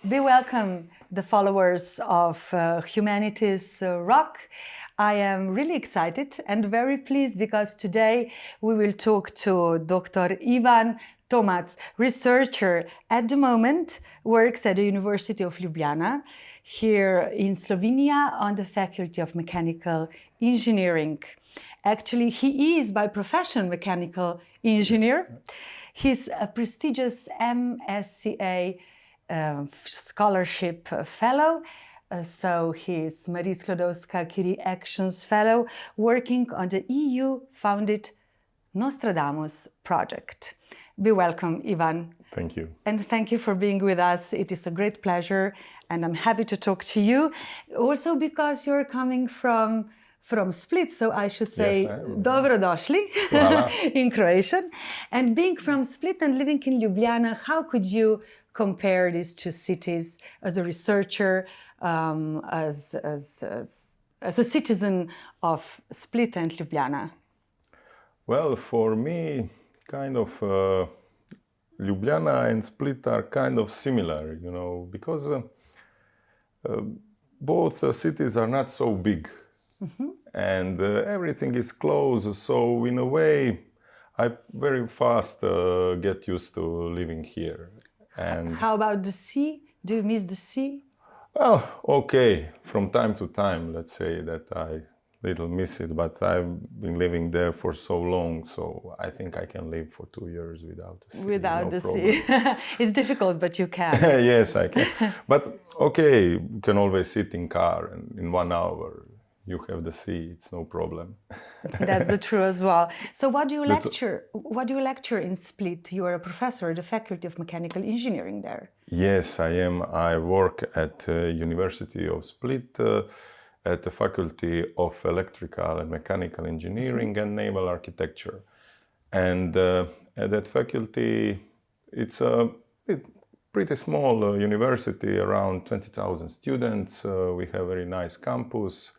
Be welcome, the followers of Humanities Rock. I am really excited and very pleased because today we will talk to Dr. Ivan Tomac, researcher at the moment, works at the University of Ljubljana here in Slovenia on the Faculty of Mechanical Engineering. Actually, he is by profession mechanical engineer. He's a prestigious MSCA scholarship fellow. So he's Marie Skłodowska-Curie Actions Fellow working on the EU-funded NOSTRADAMUS project. Be welcome, Ivan. Thank you. And thank you for being with us. It is a great pleasure and I'm happy to talk to you. Also because you're coming from Split, so I should say yes, dobrodošli in Croatian. And being from Split and living in Ljubljana, how could you compare these two cities as a researcher, as a citizen of Split and Ljubljana? Well, for me, kind of Ljubljana and Split are kind of similar, you know, because both cities are not so big. Mm-hmm. And everything is close, so in a way I very fast get used to living here. And how about the sea? Do you miss the sea? Well, okay, from time to time, let's say that I little miss it, but I've been living there for so long, so I think I can live for 2 years without the sea. Without the sea. It's difficult, but you can. Yes, I can. But okay, you can always sit in car and in 1 hour you have the sea, it's no problem. That's the truth as well. So what do you lecture? What do you lecture in Split? You are a professor at the Faculty of Mechanical Engineering there. Yes, I am. I work at University of Split at the Faculty of Electrical and Mechanical Engineering and Naval Architecture. And at that faculty, it's a pretty small university, around 20,000 students. We have a very nice campus.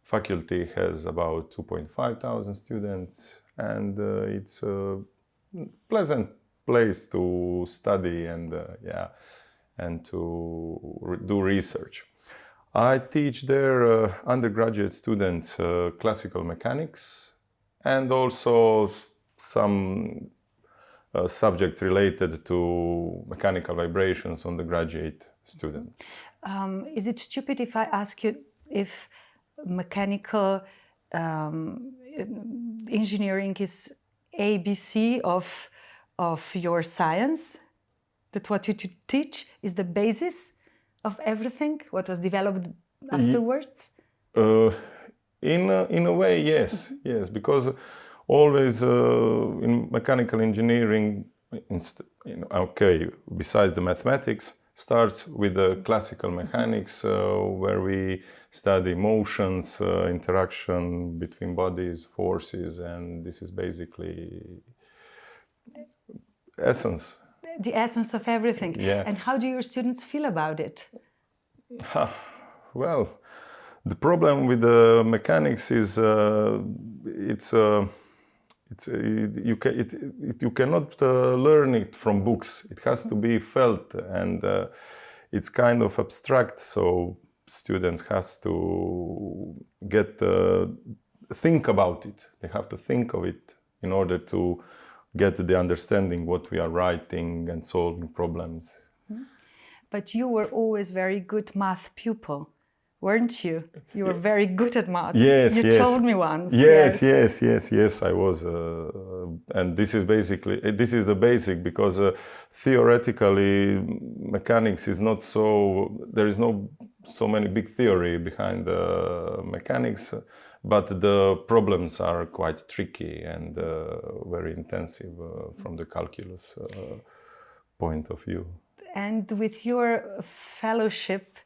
Faculty has about 2,500 students, and it's a pleasant place to study and to do research. I teach there undergraduate students classical mechanics and also some subjects related to mechanical vibrations on the graduate students. Is it stupid if I ask you if mechanical engineering is ABC of your science? That what you teach is the basis of everything, what was developed afterwards? In a way, yes, yes, because always in mechanical engineering, okay, besides the mathematics, starts with the classical mechanics, where we study motions, interaction between bodies, forces, and this is basically essence. The essence of everything. Yeah. And how do your students feel about it? Well, the problem with the mechanics is you cannot learn it from books. It has to be felt, and it's kind of abstract. So students has to think about it. They have to think of it in order to get the understanding what we are writing and solving problems. But you were always very good math pupil, weren't you? You were very good at maths. Yes, you yes. told me once. Yes, I was. And this is the basic, because theoretically mechanics is not so, there is no so many big theory behind mechanics, but the problems are quite tricky and very intensive from the calculus point of view. And with your fellowship,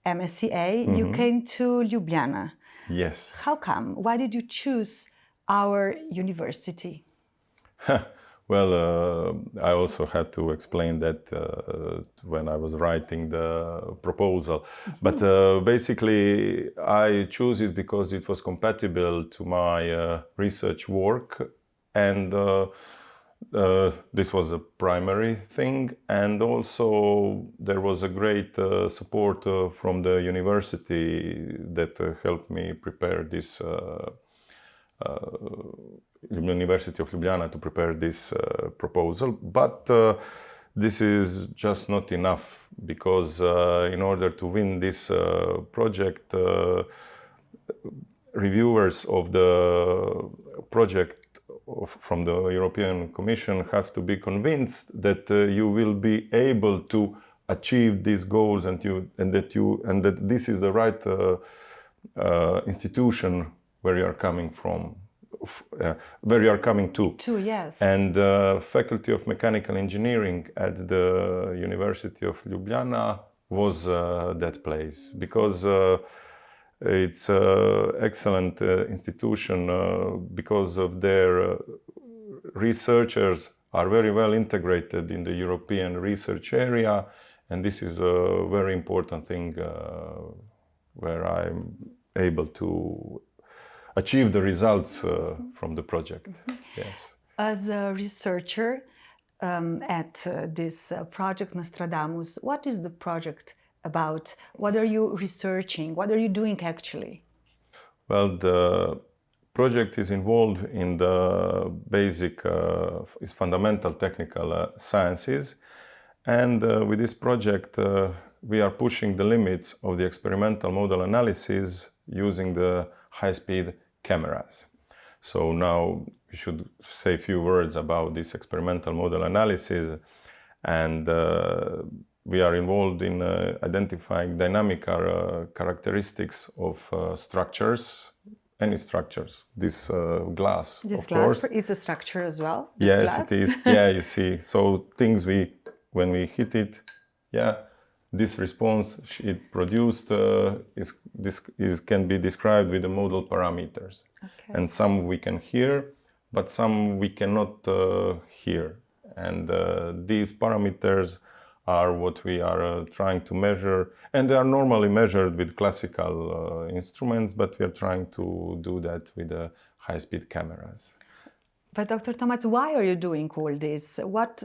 MSCA, you came to Ljubljana. Yes. How come? Why did you choose our university? Well, I also had to explain that when I was writing the proposal. But basically, I chose it because it was compatible to my research work, and This was a primary thing, and also there was a great support from the university that helped me prepare this University of Ljubljana to prepare this proposal. But this is just not enough, because in order to win this project, reviewers of the project from the European Commission have to be convinced that you will be able to achieve these goals, and that this is the right institution where you are coming from, where you are coming to. Yes. And Faculty of Mechanical Engineering at the University of Ljubljana was that place, because it's an excellent institution because of their researchers are very well integrated in the European research area, and this is a very important thing where I'm able to achieve the results from the project. Yes. As a researcher at this project Nostradamus, what is the project about? What are you researching? What are you doing actually? Well, the project is involved in the basic, fundamental technical sciences. And with this project, we are pushing the limits of the experimental model analysis using the high-speed cameras. So now we should say a few words about this experimental model analysis. And we are involved in identifying dynamical characteristics of structures, any structures. This glass, this of glass, course. It's a structure as well? Yes, glass? it is. Yeah, you see. So things when we hit it, yeah, this response it produced can be described with the model parameters. Okay. And some we can hear, but some we cannot hear. And these parameters are what we are trying to measure, and they are normally measured with classical instruments, but we are trying to do that with high-speed cameras. But Dr. Tomac, why are you doing all this? What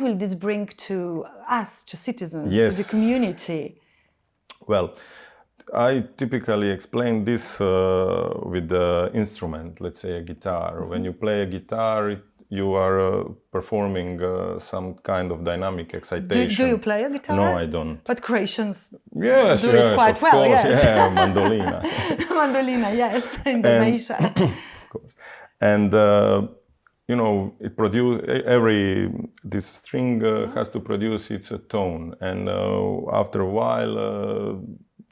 will this bring to us, to citizens, Yes. to the community? Well, I typically explain this with the instrument, let's say a guitar. Mm-hmm. When you play a guitar, you are performing some kind of dynamic excitation. Do you play a guitar? No, I don't. But Croatians yes, do it quite well, course. yes. Yeah, mandolina. Mandolina, yes, in Dalmatia. Of course. And, it this string has to produce its tone. And after a while,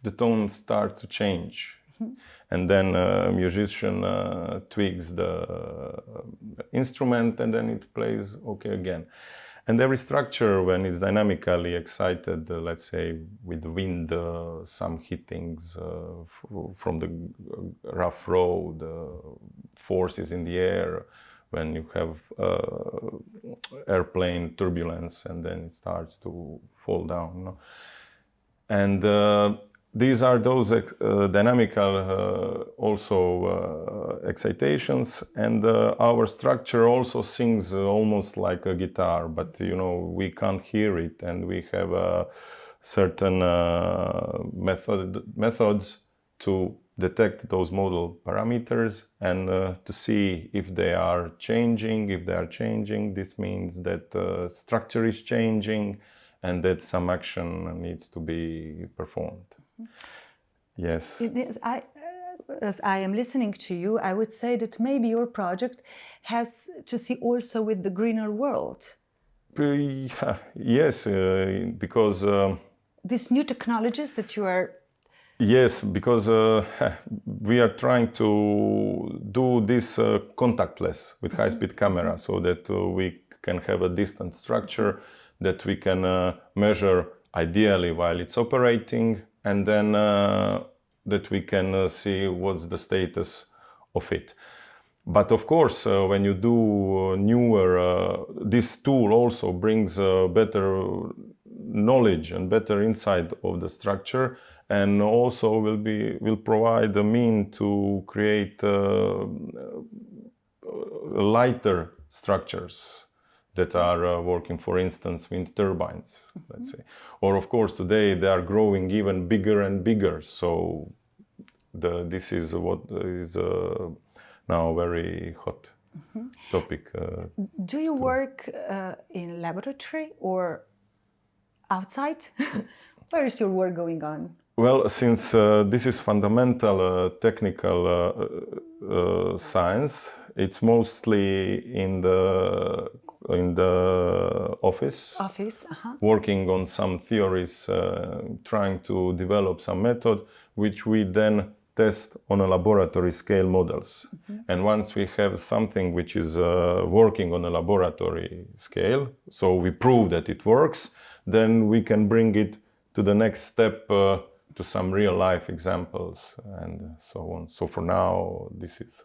the tones start to change. Mm-hmm. And then a musician tweaks the instrument, and then it plays okay again. And every structure, when it's dynamically excited, let's say with wind, some hittings from the rough road, forces in the air, when you have airplane turbulence, and then it starts to fall down. And these are those dynamical excitations, and our structure also sings almost like a guitar, but we can't hear it, and we have certain methods to detect those model parameters and to see if they are changing. If they are changing, this means that the structure is changing and that some action needs to be performed. Yes. As I am listening to you, I would say that maybe your project has to see also with the greener world. Yes, because... these new technologies that you are... Yes, because we are trying to do this contactless with high-speed camera, so that we can have a distant structure that we can measure ideally while it's operating, and then that we can see what's the status of it. But of course, when you do newer, this tool also brings better knowledge and better insight of the structure, and also will provide a mean to create lighter structures that are working, for instance, wind turbines, let's say. Or of course, today they are growing even bigger and bigger. So this is what is now very hot topic. Do you work in laboratory or outside? Where is your work going on? Well, since this is fundamental technical science, it's mostly in the office, working on some theories, trying to develop some method, which we then test on a laboratory scale models. And once we have something which is working on a laboratory scale, so we prove that it works, then we can bring it to the next step, to some real life examples and so on. So for now, this is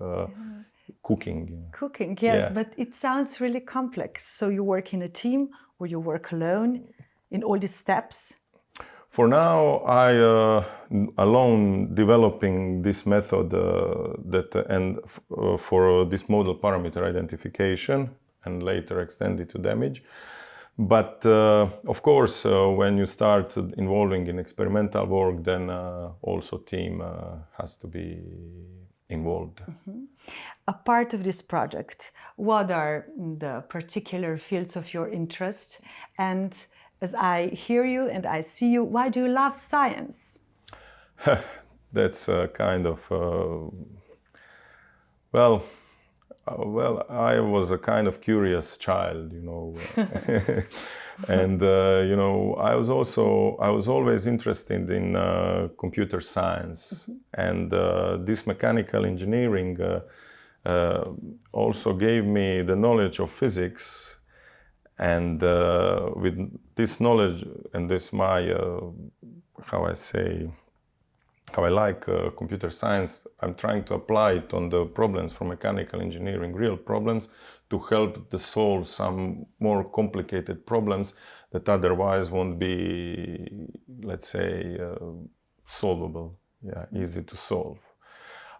cooking. Cooking, yes, but it sounds really complex. So you work in a team or you work alone in all these steps? For now, I alone developing this method for this model parameter identification and later extended to damage. But of course, when you start involving in experimental work, then also team has to be involved. A part of this project, what are the particular fields of your interest? And as I hear you and I see you, why do you love science? That's a kind of, well, I was a kind of curious child, you know, and you know, I was always interested in computer science, and this mechanical engineering also gave me the knowledge of physics, and with this knowledge and this my how I like computer science, I'm trying to apply it on the problems from mechanical engineering, real problems, to help to solve some more complicated problems that otherwise won't be, let's say, solvable, easy to solve.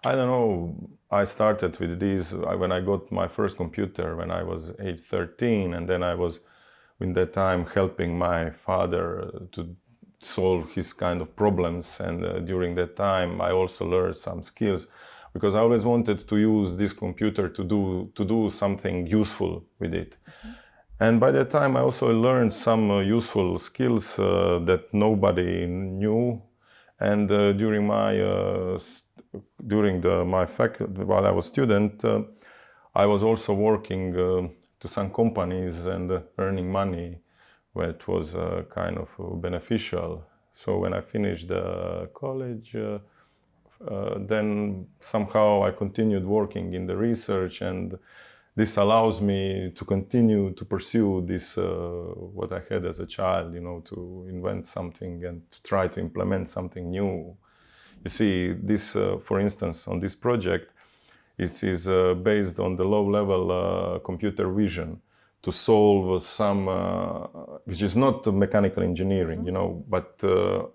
I don't know, I started with these when I got my first computer when I was age 13, and then I was, in that time, helping my father to solve his kind of problems, and during that time I also learned some skills, because I always wanted to use this computer to do something useful with it. And by that time I also learned some useful skills that nobody knew, and during my faculty, while I was student, I was also working to some companies and earning money, which was kind of beneficial. So when I finished the college, then somehow I continued working in the research, and this allows me to continue to pursue this, what I had as a child, you know, to invent something and to try to implement something new. You see, this, for instance, on this project, it is based on the low-level computer vision, to solve some, which is not mechanical engineering, you know, but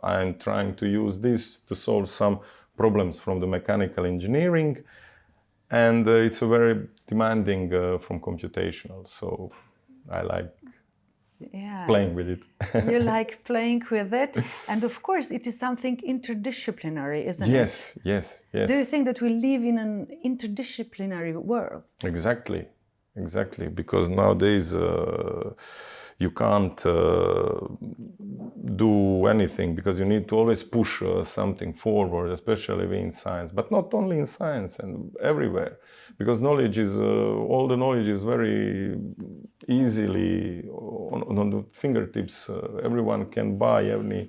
I'm trying to use this to solve some problems from the mechanical engineering, and it's a very demanding from computational, so I like playing with it. You like playing with it, and of course it is something interdisciplinary, isn't it? Yes, yes, yes. Do you think that we live in an interdisciplinary world? Exactly. Exactly, because nowadays you can't do anything, because you need to always push something forward, especially in science, but not only in science, and everywhere, because knowledge is, all the knowledge is very easily on the fingertips. Everyone can buy any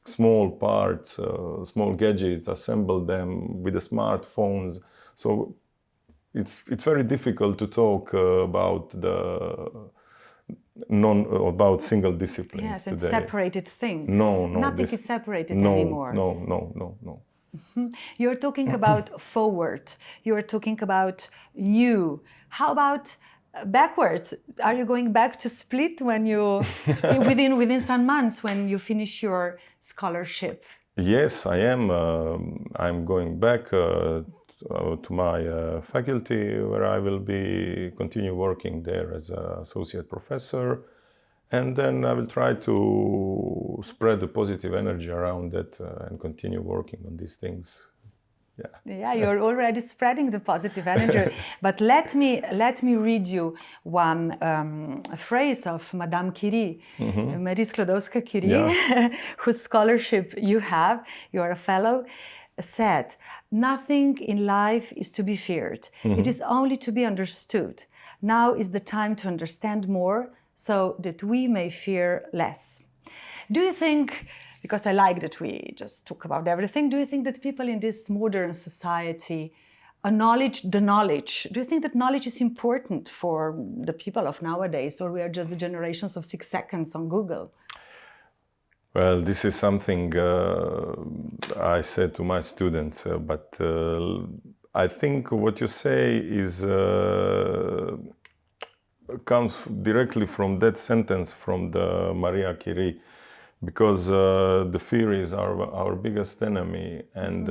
small parts, small gadgets, assemble them with the smartphones. So it's very difficult to talk about about single disciplines. Yes, and today. Separated things. No, nothing is separated anymore. No. You're talking about forward. You're talking about new. How about backwards? Are you going back to Split when you within some months when you finish your scholarship? Yes, I am. I'm going back to my faculty, where I will continue working there as an associate professor. And then I will try to spread the positive energy around it and continue working on these things. Yeah, you're already spreading the positive energy. But let me read you one phrase of Madame Curie, Marie Sklodowska-Curie, whose scholarship you have. You are a fellow. Said, "Nothing in life is to be feared. It is only to be understood. Now is the time to understand more, so that we may fear less." Do you think, because I like that we just talk about everything, do you think that people in this modern society acknowledge the knowledge? Do you think that knowledge is important for the people of nowadays, or we are just the generations of 6 seconds on Google? Well, this is something I said to my students, but I think what you say comes directly from that sentence from the Maria Curie, because the fear is our biggest enemy. And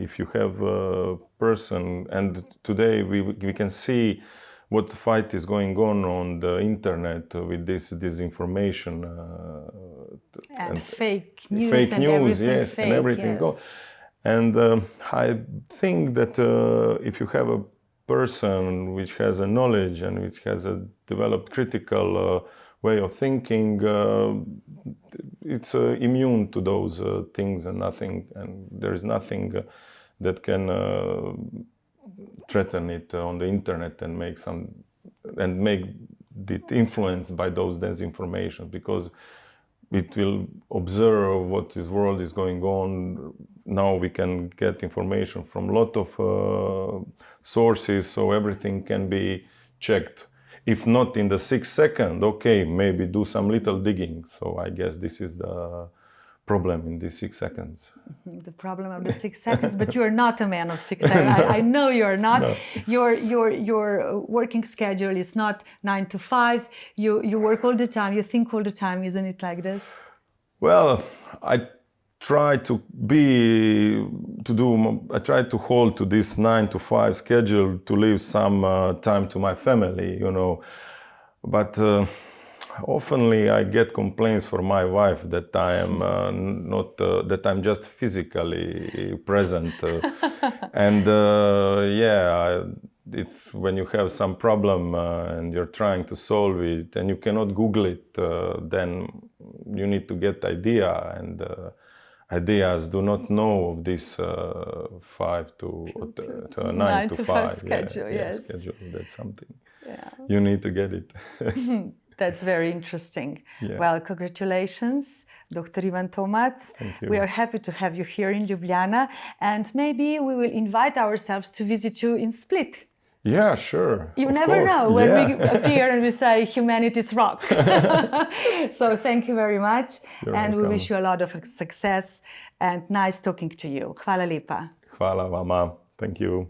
if you have a person, and today we can see what fight is going on the internet with this disinformation and fake news, and everything yes, fake, and everything. yes. And I think that if you have a person which has a knowledge and which has a developed critical way of thinking, it's immune to those things, and there is nothing that can threaten it on the internet and make it influenced by those disinformation, because it will observe what this world is going on. Now we can get information from a lot of sources, so everything can be checked. If not in the 6 seconds, okay, maybe do some little digging. So I guess this is the problem in these 6 seconds. The problem of the 6 seconds, but you are not a man of 6 seconds. I know you are not. No. Your working schedule is not 9 to 5. You work all the time. You think all the time. Isn't it like this? Well, I try to hold to this 9 to 5 schedule to leave some time to my family, you know. But oftenly I get complaints from my wife that I am that I'm just physically present, and it's when you have some problem and you're trying to solve it and you cannot Google it, then you need to get idea, and ideas do not know of this 9 to 5 schedule. Yes. Schedule. That's something. Yeah. You need to get it. That's very interesting. Yeah. Well, congratulations, Dr. Ivan Tomac. Thank you. We are happy to have you here in Ljubljana, and maybe we will invite ourselves to visit you in Split. Yeah, sure. You never know when we appear and we say humanities rock. So thank you very much. You're and welcome. We wish you a lot of success and nice talking to you. Hvala lepa. Hvala vama. Thank you.